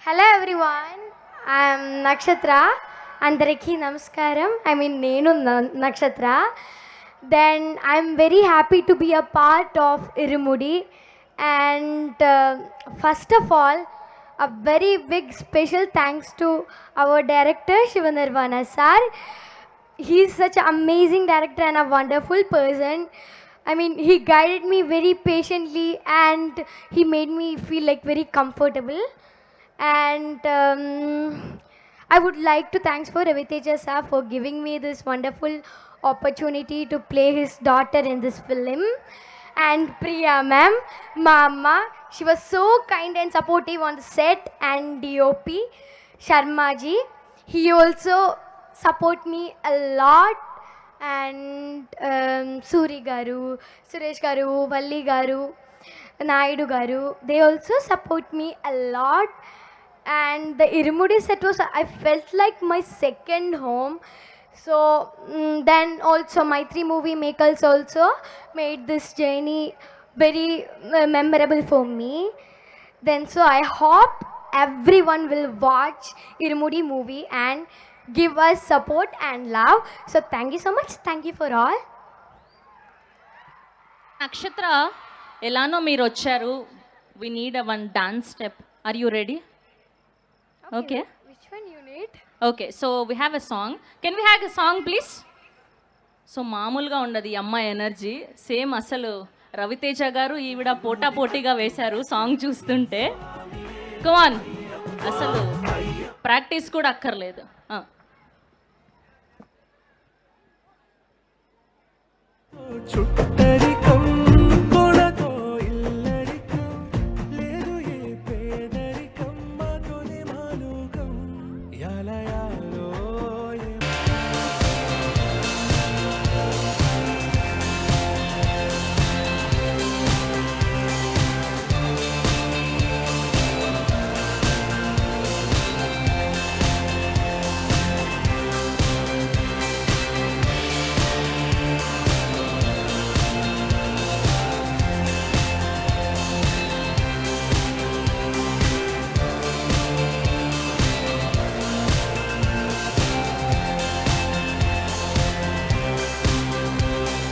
Hello everyone, I am Nakshatra. Andariki Namaskaram. Nenu Nakshatra. Then I am very happy to be a part of Irumudi. And first of all, a very big special thanks to our director Shivanirvana sir. He is such an amazing director and a wonderful person. He guided me very patiently and he made me feel like very comfortable. And I would like to thanks for Raviteja sir for giving me this wonderful opportunity to play his daughter in this film. And Priya ma'am, Mama, she was so kind and supportive on the set, and DOP Sharma ji, he also support me a lot. And Suri garu, Suresh garu, Valli garu, Naidu garu, they also support me a lot. And the Irumudi set was, I felt like my second home. So then also my three movie makers also made this journey very memorable for me. Then so I hope everyone will watch Irumudi movie and give us support and love. So thank you so much. Thank you for all. నక్షత్ర ఎలానో మీరు వచ్చారు. We need one dance step. Are you ready? Okay, Which one you need? Okay. So we have a song. Can we have a song please? So మామూలుగా ఉండదు ఈ అమ్మాయి energy. Same అసలు రవితేజ గారు ఈవిడ పోటాపోటీగా వేశారు సాంగ్ చూస్తుంటే. కమాన్, అసలు ప్రాక్టీస్ కూడా అక్కర్లేదు. చుట్టరి